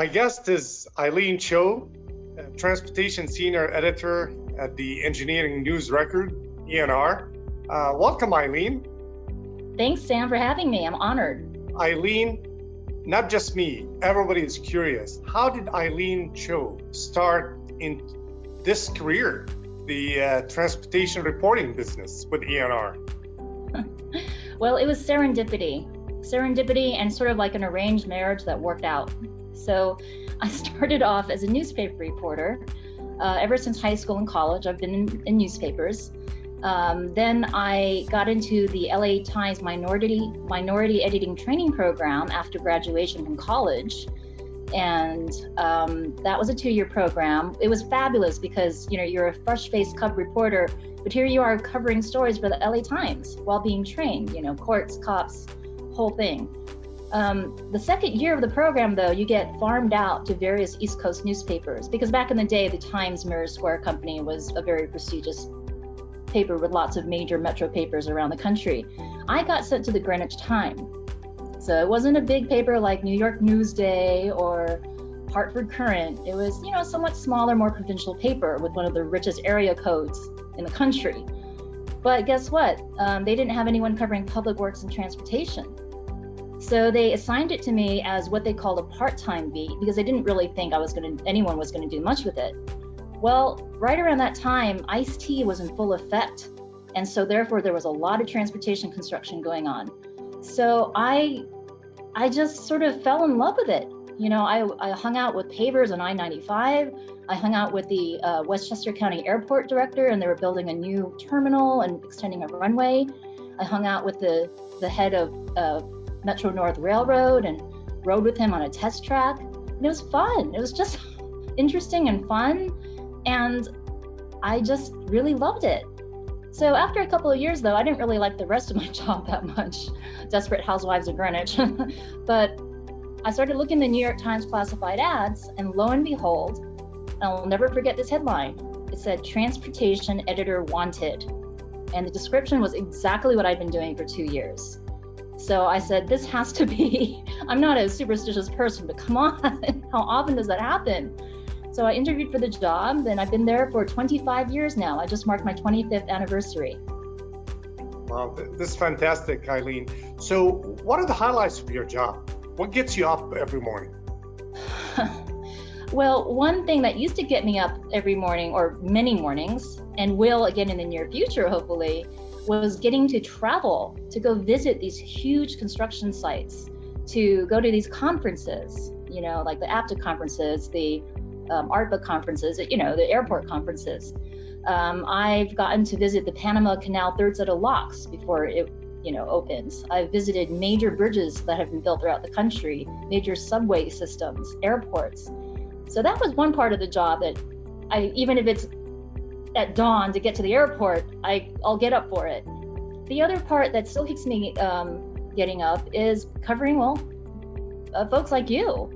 My guest is Aileen Cho, Transportation Senior Editor at the Engineering News Record, ENR. Welcome, Aileen. Thanks, Sam, for having me. I'm honored. Aileen, not just me, everybody is curious. How did Aileen Cho start in this career, the transportation reporting business with ENR? Well, it was serendipity and sort of like an arranged marriage that worked out. So I started off as a newspaper reporter. Ever since high school and college, I've been in newspapers. Then I got into the LA Times minority editing training program after graduation from college. And that was a 2-year program. It was fabulous because, you're a fresh-faced cub reporter, but here you are covering stories for the LA Times while being trained, courts, cops, whole thing. The second year of the program, though, you get farmed out to various East Coast newspapers, because back in the day, the Times Mirror Square Company was a very prestigious paper with lots of major metro papers around the country. I got sent to the Greenwich Time. So it wasn't a big paper like New York Newsday or Hartford Courant. It was, a somewhat smaller, more provincial paper with one of the richest area codes in the country. But guess what? They didn't have anyone covering public works and transportation. So they assigned it to me as what they called a part-time beat, because they didn't really think anyone was going to do much with it. Well, right around that time, Ice-T was in full effect. And so therefore there was a lot of transportation construction going on. So I just sort of fell in love with it. I hung out with pavers on I-95. I hung out with the Westchester County Airport director, and they were building a new terminal and extending a runway. I hung out with the head of Metro North Railroad and rode with him on a test track. And it was fun. It was just interesting and fun. And I just really loved it. So after a couple of years, though, I didn't really like the rest of my job that much. Desperate Housewives of Greenwich. But I started looking at the New York Times classified ads, and lo and behold, I'll never forget this headline. It said, "Transportation Editor Wanted." And the description was exactly what I'd been doing for 2 years. So I said, this has to be, I'm not a superstitious person, but come on, how often does that happen? So I interviewed for the job, and I've been there for 25 years now. I just marked my 25th anniversary. Wow, this is fantastic, Aileen. So what are the highlights of your job? What gets you up every morning? Well, one thing that used to get me up every morning, or many mornings, and will again in the near future, hopefully, was getting to travel, to go visit these huge construction sites, to go to these conferences, like the APTA conferences, the ARPA conferences, the airport conferences. I've gotten to visit the Panama Canal third set of locks before it opens. I've visited major bridges that have been built throughout the country, major subway systems, airports. So that was one part of the job that even if it's at dawn to get to the airport, I'll get up for it. The other part that still keeps me getting up is covering, folks like you.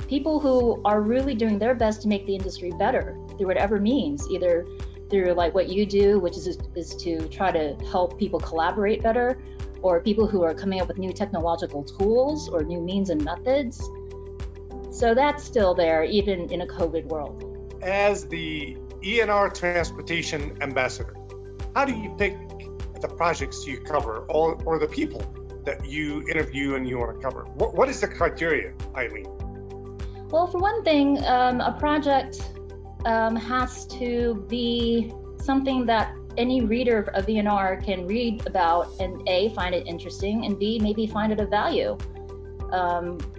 People who are really doing their best to make the industry better through whatever means, either through like what you do, which is to try to help people collaborate better, or people who are coming up with new technological tools or new means and methods. So that's still there, even in a COVID world. As the ENR Transportation Ambassador, how do you pick the projects you cover or the people that you interview and you want to cover? What is the criteria, Aileen? Well, for one thing, a project has to be something that any reader of ENR can read about and A, find it interesting, and B, maybe find it of value.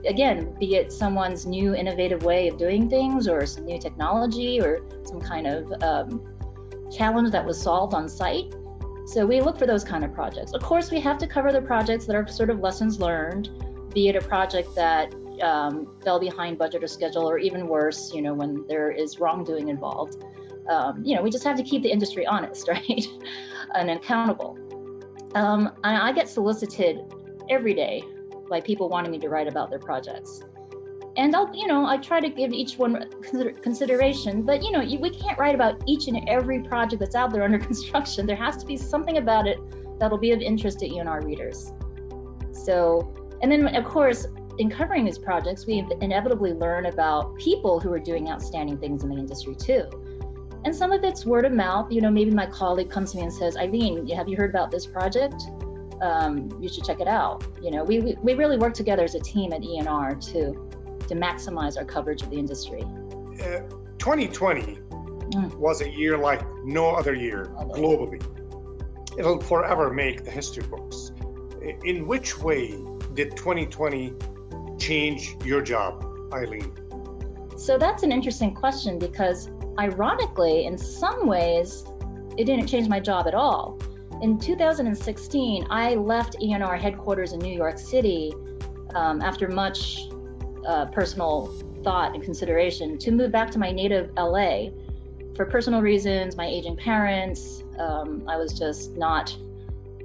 Again, be it someone's new innovative way of doing things, or some new technology, or some kind of challenge that was solved on site. So we look for those kind of projects. Of course, we have to cover the projects that are sort of lessons learned, be it a project that fell behind budget or schedule, or even worse, when there is wrongdoing involved. We just have to keep the industry honest, right? And accountable. I get solicited every day by people wanting me to write about their projects. And I try to give each one consideration, but we can't write about each and every project that's out there under construction. There has to be something about it that'll be of interest to ENR readers. So, and then of course, in covering these projects, we inevitably learn about people who are doing outstanding things in the industry too. And some of it's word of mouth. Maybe my colleague comes to me and says, Aileen, have you heard about this project? You should check it out. We really work together as a team at ENR to maximize our coverage of the industry. 2020 was a year like no other year globally. It'll forever make the history books. In which way did 2020 change your job, Aileen? So that's an interesting question, because ironically, in some ways, it didn't change my job at all. In 2016, I left ENR headquarters in New York City after much personal thought and consideration to move back to my native LA for personal reasons, my aging parents. I was just not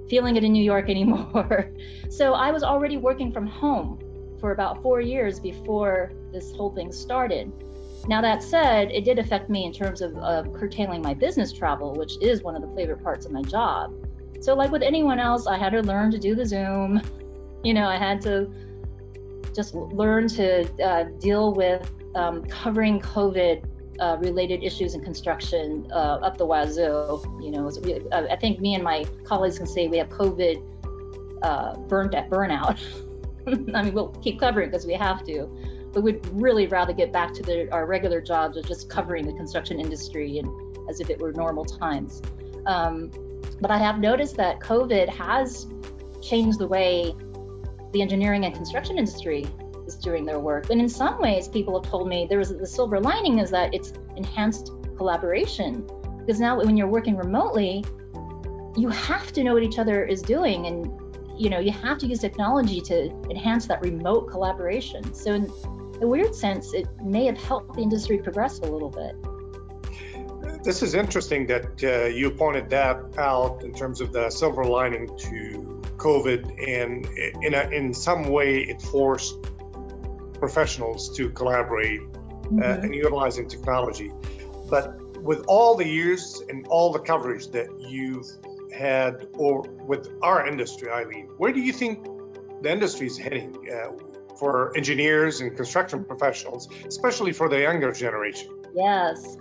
feeling it in New York anymore. So I was already working from home for about 4 years before this whole thing started. Now, that said, it did affect me in terms of curtailing my business travel, which is one of the favorite parts of my job. So like with anyone else, I had to learn to do the Zoom. I had to just learn to deal with covering COVID related issues in construction up the wazoo. I think me and my colleagues can say we have COVID burnout. I mean, we'll keep covering because we have to, but we'd really rather get back to our regular jobs of just covering the construction industry and as if it were normal times. But I have noticed that COVID has changed the way the engineering and construction industry is doing their work. And in some ways, people have told me the silver lining is that it's enhanced collaboration. Because now when you're working remotely, you have to know what each other is doing, and you have to use technology to enhance that remote collaboration. So in a weird sense, it may have helped the industry progress a little bit. This is interesting that you pointed that out in terms of the silver lining to COVID, and in some way it forced professionals to collaborate and utilizing technology. But with all the years and all the coverage that you've had or with our industry, Aileen, where do you think the industry is heading for engineers and construction professionals, especially for the younger generation? Yes.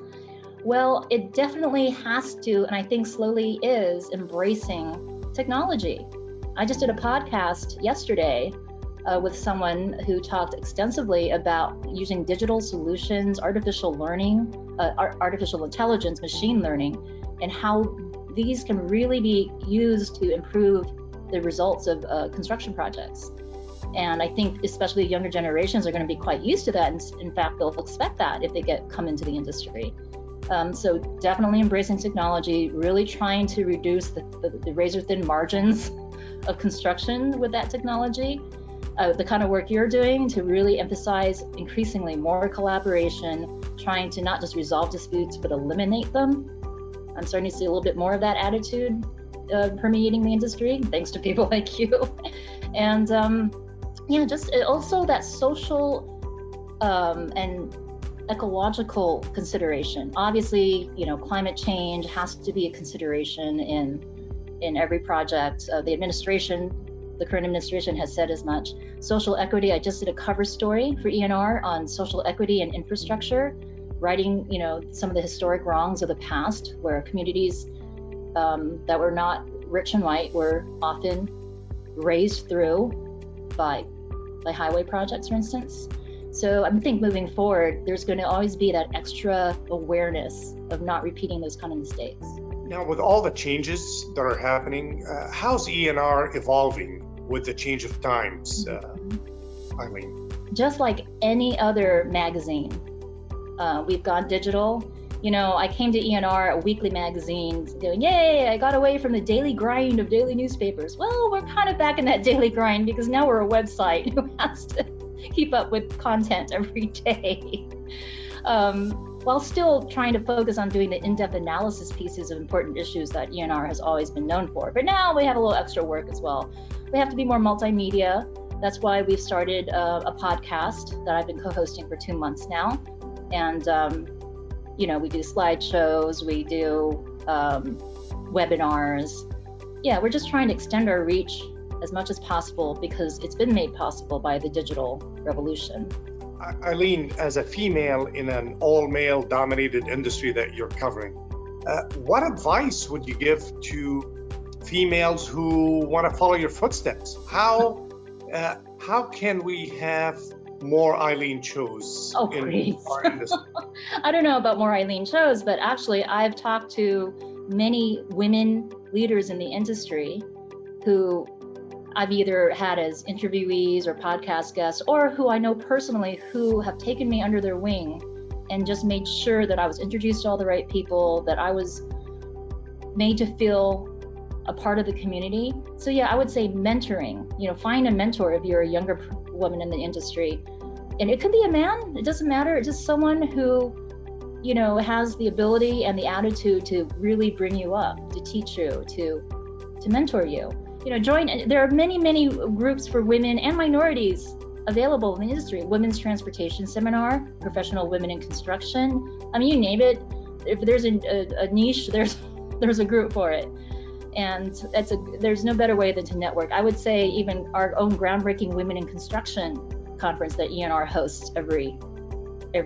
Well, it definitely has to, and I think slowly is, embracing technology. I just did a podcast yesterday with someone who talked extensively about using digital solutions, artificial learning, artificial intelligence, machine learning, and how these can really be used to improve the results of construction projects. And I think especially younger generations are going to be quite used to that. And in fact, they'll expect that if they come into the industry. So definitely embracing technology, really trying to reduce the razor thin margins of construction with that technology. The kind of work you're doing to really emphasize increasingly more collaboration, trying to not just resolve disputes, but eliminate them. I'm starting to see a little bit more of that attitude permeating the industry, thanks to people like you. And just also that social and ecological consideration. Obviously, climate change has to be a consideration in every project. The current administration has said as much. Social equity, I just did a cover story for ENR on social equity and infrastructure, writing, some of the historic wrongs of the past, where communities that were not rich and white were often raised through by highway projects, for instance. So I think moving forward, there's going to always be that extra awareness of not repeating those kind of mistakes. Now, with all the changes that are happening, how's ENR evolving with the change of times, Aileen? Just like any other magazine, we've gone digital. I came to ENR, a weekly magazine, going, yay, I got away from the daily grind of daily newspapers. Well, we're kind of back in that daily grind because now we're a website who has to keep up with content every day, while still trying to focus on doing the in-depth analysis pieces of important issues that ENR has always been known for. But now we have a little extra work as well. We have to be more multimedia. That's why we've started a podcast that I've been co-hosting for 2 months now. And, we do slideshows, we do webinars. Yeah, we're just trying to extend our reach as much as possible because it's been made possible by the digital revolution. Aileen, as a female in an all-male dominated industry that you're covering, what advice would you give to females who want to follow your footsteps? How can we have more Aileen Chos in our industry? I don't know about more Aileen Chos, but actually I've talked to many women leaders in the industry who I've either had as interviewees or podcast guests, or who I know personally who have taken me under their wing and just made sure that I was introduced to all the right people, that I was made to feel a part of the community. So yeah, I would say mentoring, find a mentor if you're a younger woman in the industry. And it could be a man, it doesn't matter. It's just someone who, has the ability and the attitude to really bring you up, to teach you, to mentor you. There are many groups for women and minorities available in the industry. Women's Transportation Seminar, Professional Women in Construction. I mean, you name it. If there's a niche, there's a group for it. And there's no better way than to network. I would say even our own groundbreaking Women in Construction conference that ENR hosts every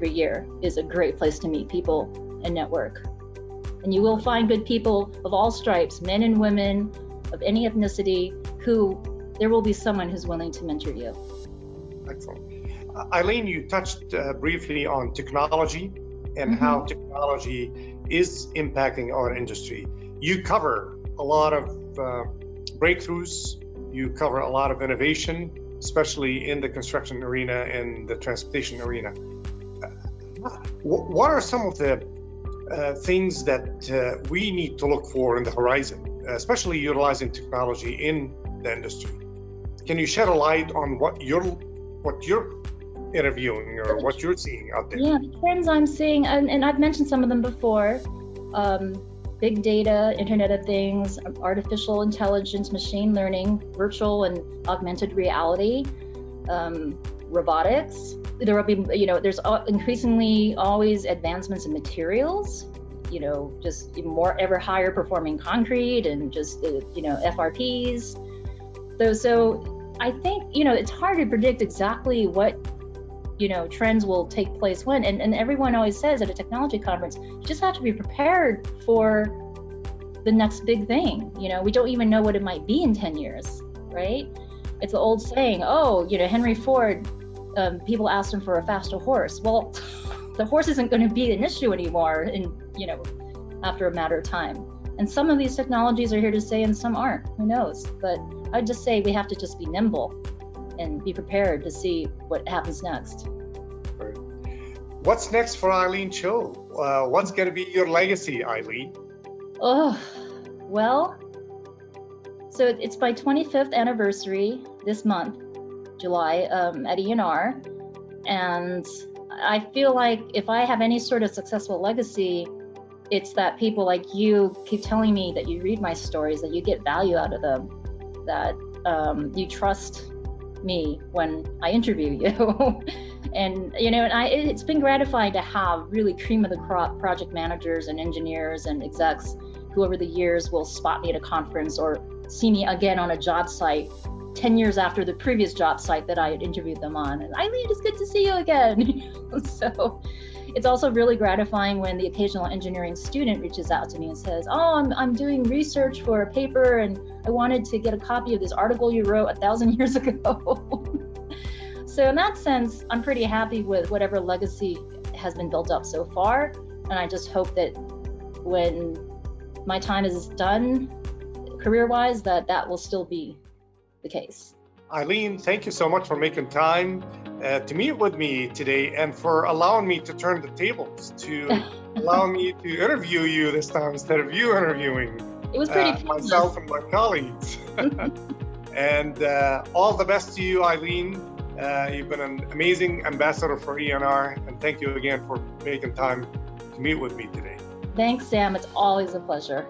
year is a great place to meet people and network. And you will find good people of all stripes, men and women, of any ethnicity, there will be someone who's willing to mentor you. Excellent. Aileen, you touched briefly on technology and how technology is impacting our industry. You cover a lot of breakthroughs, you cover a lot of innovation, especially in the construction arena and the transportation arena. What are some of the things that we need to look for in the horizon, especially utilizing technology in the industry? Can you shed a light on what you're interviewing or what you're seeing out there? Yeah, the trends I'm seeing, and I've mentioned some of them before, big data, Internet of Things, artificial intelligence, machine learning, virtual and augmented reality, robotics. There will be, there's increasingly always advancements in materials, just more ever higher performing concrete and just, FRPs. So I think, it's hard to predict exactly what, trends will take place when, and everyone always says at a technology conference, you just have to be prepared for the next big thing. We don't even know what it might be in 10 years, right? It's the old saying, Henry Ford, people asked him for a faster horse. Well, the horse isn't going to be an issue anymore after a matter of time. And some of these technologies are here to stay and some aren't, who knows? But I'd just say we have to just be nimble and be prepared to see what happens next. Right. What's next for Aileen Cho? What's going to be your legacy, Aileen? Oh, well, so it's my 25th anniversary this month, July, at ENR. And I feel like if I have any sort of successful legacy, it's that people like you keep telling me that you read my stories, that you get value out of them, that you trust me when I interview you. And it's been gratifying to have really cream of the crop project managers and engineers and execs who over the years will spot me at a conference or see me again on a job site 10 years after the previous job site that I had interviewed them on. And Aileen, it's good to see you again. So it's also really gratifying when the occasional engineering student reaches out to me and says, I'm doing research for a paper and I wanted to get a copy of this article you wrote 1,000 years ago. So in that sense, I'm pretty happy with whatever legacy has been built up so far. And I just hope that when my time is done, career-wise, that will still be the case. Aileen, thank you so much for making time to meet with me today and for allowing me to turn the tables, to allow me to interview you this time instead of you interviewing it was pretty myself and my colleagues. And all the best to you, Aileen. You've been an amazing ambassador for ENR, and thank you again for making time to meet with me today. Thanks, Sam. It's always a pleasure.